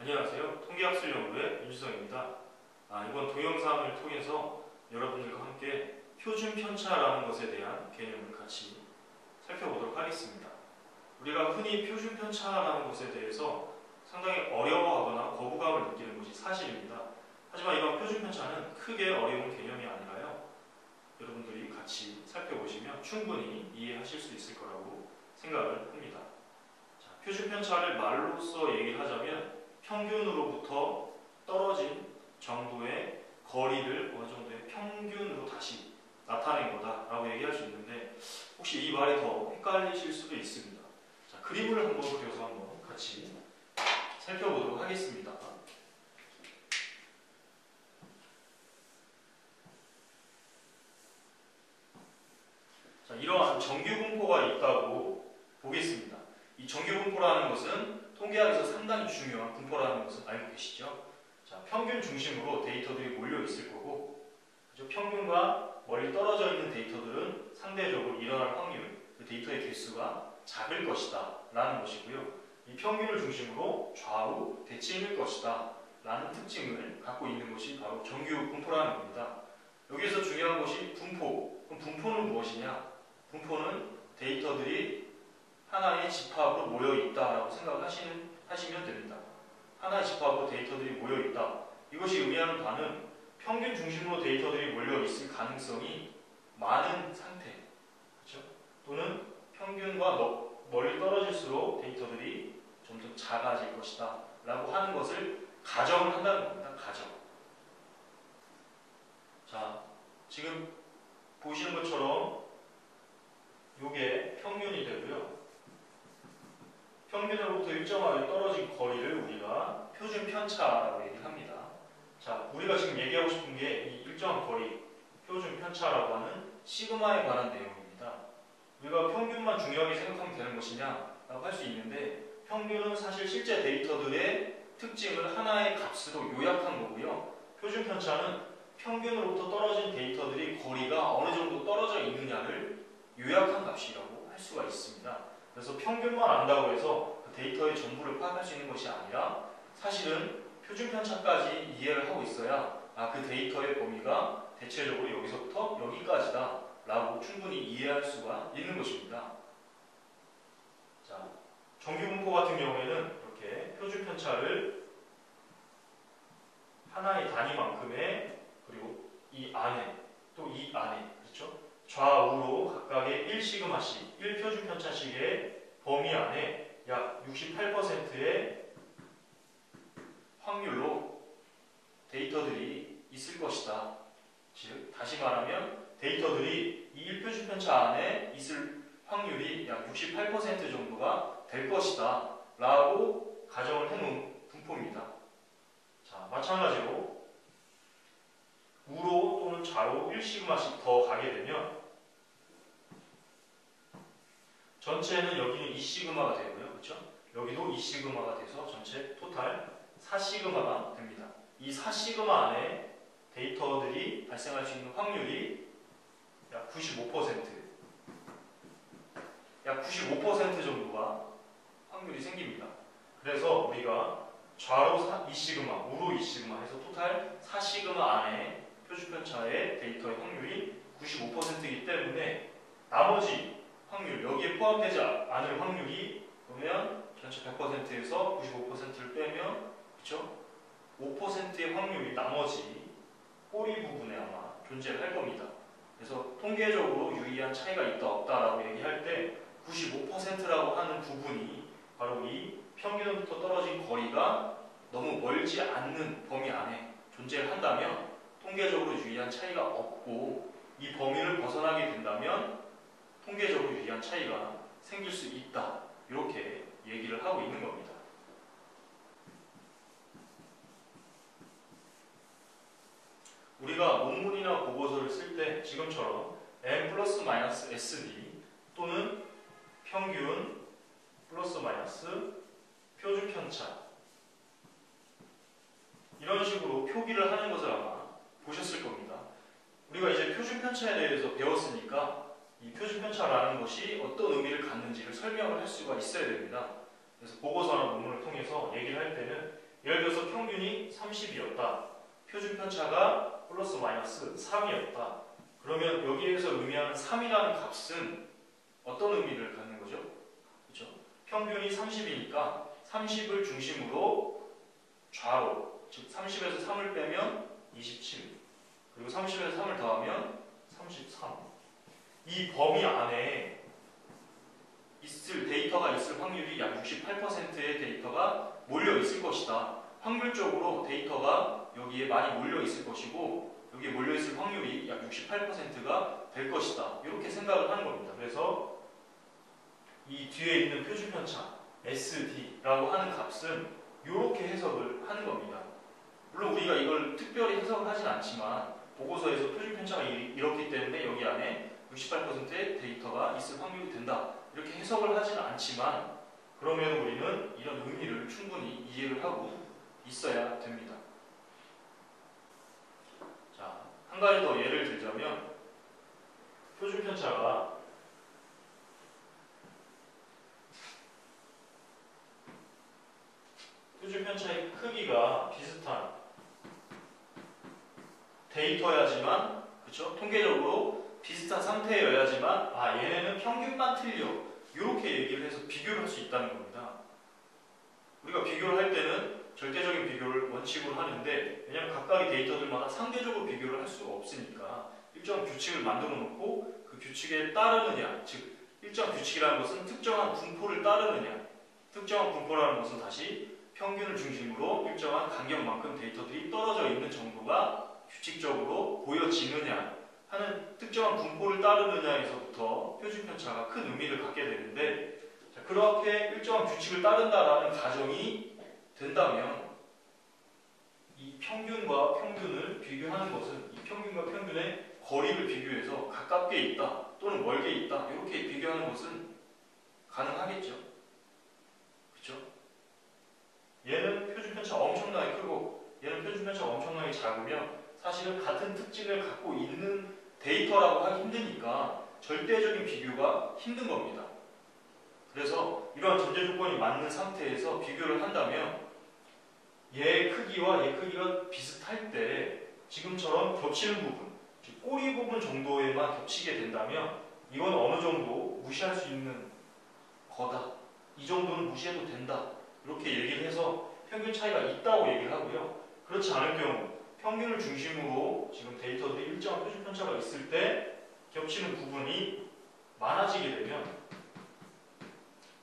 안녕하세요. 통계학술연구의 윤주성입니다. 이번 동영상을 통해서 여러분들과 함께 표준 편차라는 것에 대한 개념을 같이 살펴보도록 하겠습니다. 우리가 흔히 표준 편차라는 것에 대해서 상당히 어려워하거나 거부감을 느끼는 것이 사실입니다. 하지만 이런 표준 편차는 크게 어려운 개념이 아니라요. 여러분들이 같이 살펴보시면 충분히 이해하실 수 있을 거라고 생각을 합니다. 자, 표준 편차를 말로써 얘기하자면 평균으로부터 떨어진 정도의 거리를 어느 정도의 평균으로 다시 나타낸 거다라고 얘기할 수 있는데, 혹시 이 말이 더 헷갈리실 수도 있습니다. 자, 그림을 한번 그려서 한번 같이 살펴보도록 하겠습니다. 자, 이러한 정규분포가 있다고 보겠습니다. 이 정규분포라는 것은 통계학에서 상당히 중요한 분포라는 것을 알고 계시죠? 자, 평균 중심으로 데이터들이 몰려 있을 거고, 그죠? 평균과 멀리 떨어져 있는 데이터들은 상대적으로 일어날 확률, 그 데이터의 개수가 작을 것이다 라는 것이고요. 이 평균을 중심으로 좌우 대칭일 것이다 라는 특징을 갖고 있는 것이 바로 정규분포라는 겁니다. 여기서 중요한 것이 분포. 그럼 분포는 무엇이냐? 분포는 데이터들이 하나의 집합으로 모여있다라고 생각하시면 됩니다. 하나의 집합으로 데이터들이 모여있다. 이것이 의미하는 바는 평균 중심으로 데이터들이 몰려있을 가능성이 많은 상태, 그렇죠? 또는 평균과 멀리 떨어질수록 데이터들이 좀 더 작아질 것이다 라고 하는 것을 가정을 한다는 겁니다. 가정. 자, 지금 보시는 것처럼 이게 평균이 되고요. 평균으로부터 일정하게 떨어진 거리를 우리가 표준 편차라고 얘기합니다. 자, 우리가 지금 얘기하고 싶은 게 이 일정한 거리, 표준 편차라고 하는 시그마에 관한 내용입니다. 우리가 평균만 중요하게 생각하면 되는 것이냐 라고 할 수 있는데, 평균은 사실 실제 데이터들의 특징을 하나의 값으로 요약한 거고요. 표준 편차는 평균으로부터 떨어진 데이터들이 거리가 어느 정도 떨어져 있느냐를 요약한 값이라고 할 수가 있습니다. 그래서 평균만 안다고 해서 그 데이터의 전부를 파악할 수 있는 것이 아니라, 사실은 표준 편차까지 이해를 하고 있어야 그 데이터의 범위가 대체적으로 여기서부터 여기까지다 라고 충분히 이해할 수가 있는 것입니다. 자, 정규분포 같은 경우에는 이렇게 표준 편차를 하나의 단위만큼의, 그리고 이 안에, 또 이 안에, 그렇죠? 좌우로 각각의 1시그마씩, 1표준 편차씩의 범위 안에 약 68%의 확률로 데이터들이 있을 것이다. 즉, 다시 말하면 데이터들이 이 1표준 편차 안에 있을 확률이 약 68% 정도가 될 것이다 라고 가정을 해놓은 분포입니다. 자, 마찬가지로 우로 또는 좌로 1시그마씩 더 가게 되면 전체는 여기는 2시그마가 되고요. 그렇죠? 여기도 2시그마가 돼서 전체 토탈 4시그마가 됩니다. 이 4시그마 안에 데이터들이 발생할 수 있는 확률이 약 95%, 약 95% 정도가 확률이 생깁니다. 그래서 우리가 좌로 2시그마, 우로 2시그마 해서 토탈 4시그마 안에 표준편차의 데이터의 확률이 95%이기 때문에 나머지 확률, 여기에 포함되지 않을 확률이, 그러면 전체 100%에서 95%를 빼면, 그렇죠? 5%의 확률이 나머지 꼬리 부분에 아마 존재할 겁니다. 그래서 통계적으로 유의한 차이가 있다 없다라고 얘기할 때 95%라고 하는 부분이 바로 이 평균부터 떨어진 거리가 너무 멀지 않는 범위 안에 존재를 한다면 통계적으로 유의한 차이가 없고, 이 범위를 벗어나게 된다면 통계적으로 유의한 차이가 생길 수 있다. 이렇게 얘기를 하고 있는 겁니다. 우리가 논문이나 보고서를 쓸 때 지금처럼 n 플러스 마이너스 sd 또는 평균 플러스 마이너스 표준 편차, 이런 식으로 표기를 하는 것을 아마 보셨을 겁니다. 우리가 이제 표준 편차에 대해서 배웠으니까 이 표준 편차라는 것이 어떤 의미를 갖는지를 설명을 할 수가 있어야 됩니다. 그래서 보고서나 논문을 통해서 얘기를 할 때는 예를 들어서 평균이 30이었다. 표준 편차가 플러스 마이너스 3이었다. 그러면 여기에서 의미하는 3이라는 값은 어떤 의미를 갖는 거죠? 그렇죠? 평균이 30이니까 30을 중심으로 좌로, 즉 30에서 3을 빼면 27, 그리고 30에서 3을 더하면 33. 이 범위 안에 있을 데이터가 있을 확률이 약 68%의 데이터가 몰려 있을 것이다. 확률적으로 데이터가 여기에 많이 몰려 있을 것이고 여기에 몰려 있을 확률이 약 68%가 될 것이다. 이렇게 생각을 하는 겁니다. 그래서 이 뒤에 있는 표준 편차 SD라고 하는 값은 이렇게 해석을 하는 겁니다. 물론 우리가 이걸 특별히 해석을 하진 않지만 보고서에서 표준 편차가 이렇기 때문에 여기 안에 68%의 데이터가 있을 확률이 된다. 이렇게 해석을 하지는 않지만 그러면 우리는 이런 의미를 충분히 이해를 하고 있어야 됩니다. 자, 한 가지 더 예를 들자면 표준 편차가 표준 편차의 크기가 비슷한 데이터야지만, 그렇죠? 통계적으로 비슷한 상태여야지만 얘네는 평균만 틀려. 이렇게 얘기를 해서 비교를 할 수 있다는 겁니다. 우리가 비교를 할 때는 절대적인 비교를 원칙으로 하는데 왜냐하면 각각의 데이터들마다 상대적으로 비교를 할 수가 없으니까 일정 규칙을 만들어 놓고 그 규칙에 따르느냐, 즉 일정 규칙이라는 것은 특정한 분포를 따르느냐, 특정한 분포라는 것은 다시 평균을 중심으로 일정한 간격만큼 데이터들이 떨어져 있는 정도가 규칙적으로 보여지느냐 하는 특정한 분포를 따르느냐에서부터 표준 편차가 큰 의미를 갖게 되는데, 자, 그렇게 일정한 규칙을 따른다라는 가정이 된다면 이 평균과 평균을 비교하는 것은 이 평균과 평균의 거리를 비교해서 가깝게 있다 또는 멀게 있다 이렇게 비교하는 것은 가능하겠죠. 그렇죠? 얘는 표준 편차가 엄청나게 크고 얘는 표준 편차가 엄청나게 작으면 사실은 같은 특징을 갖고 있는 데이터라고 하기 힘드니까 절대적인 비교가 힘든 겁니다. 그래서 이러한 전제 조건이 맞는 상태에서 비교를 한다면 얘 크기와 얘 크기가 비슷할 때 지금처럼 겹치는 부분, 즉 꼬리 부분 정도에만 겹치게 된다면 이건 어느 정도 무시할 수 있는 거다. 이 정도는 무시해도 된다. 이렇게 얘기를 해서 평균 차이가 있다고 얘기를 하고요. 그렇지 않을 경우 평균을 중심으로 지금 데이터들이 일정한 표준 편차가 있을 때 겹치는 부분이 많아지게 되면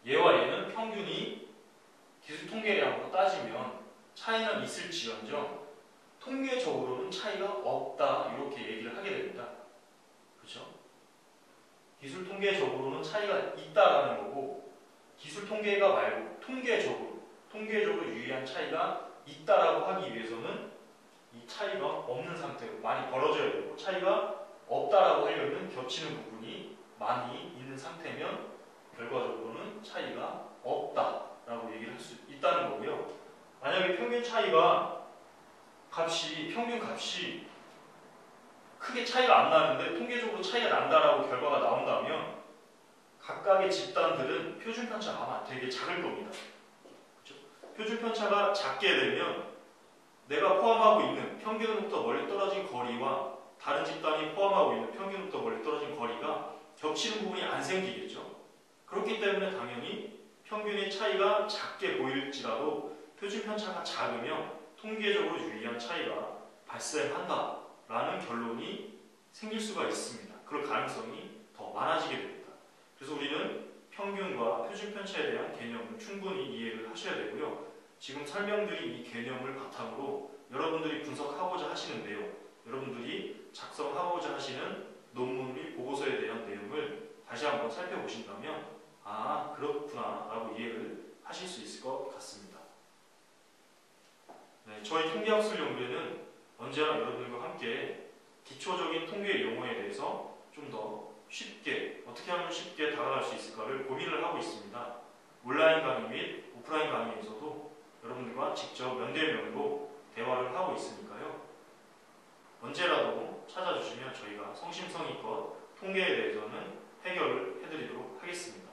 얘와 얘는 평균이 기술 통계량으로 따지면 차이는 있을지언정 통계적으로는 차이가 없다 이렇게 얘기를 하게 됩니다. 그렇죠? 기술 통계적으로는 차이가 있다라는 거고 기술 통계가 말고 통계적으로 유의한 차이가 있다라고 하기 위해서는 이 차이가 없는 상태로 많이 벌어져야 되고 차이가 없다라고 하려면 겹치는 부분이 많이 있는 상태면 결과적으로는 차이가 없다라고 얘기를 할 수 있다는 거고요. 만약에 평균 값이 크게 차이가 안 나는데 통계적으로 차이가 난다라고 결과가 나온다면 각각의 집단들은 표준 편차가 아마 되게 작을 겁니다. 그렇죠? 표준 편차가 작게 되면 내가 포함하고 있는 평균으로부터 멀리 떨어진 거리와 다른 집단이 포함하고 있는 평균으로부터 멀리 떨어진 거리가 겹치는 부분이 안 생기겠죠. 그렇기 때문에 당연히 평균의 차이가 작게 보일지라도 표준 편차가 작으면 통계적으로 유의한 차이가 발생한다라는 결론이 생길 수가 있습니다. 그럴 가능성이 더 많아지게 됩니다. 그래서 우리는 평균과 표준 편차에 대한 개념을 충분히 이해를 하셔야 되고요. 지금 설명드린 이 개념을 바탕으로 여러분들이 분석하고자 하시는데요. 여러분들이 작성하고자 하시는 논문 및 보고서에 대한 내용을 다시 한번 살펴보신다면 그렇구나 라고 이해를 하실 수 있을 것 같습니다. 네, 저희 통계학술 연구에는 언제나 여러분들과 함께 기초적인 통계 용어에 대해서 좀 더 쉽게, 어떻게 하면 쉽게 다가갈 수 있을까를 고민을 하고 있습니다. 온라인 강의 및 오프라인 강의에서도 여러분들과 직접 면대면으로 대화를 하고 있으니까요. 언제라도 찾아주시면 저희가 성심성의껏 통계에 대해서는 해결을 해드리도록 하겠습니다.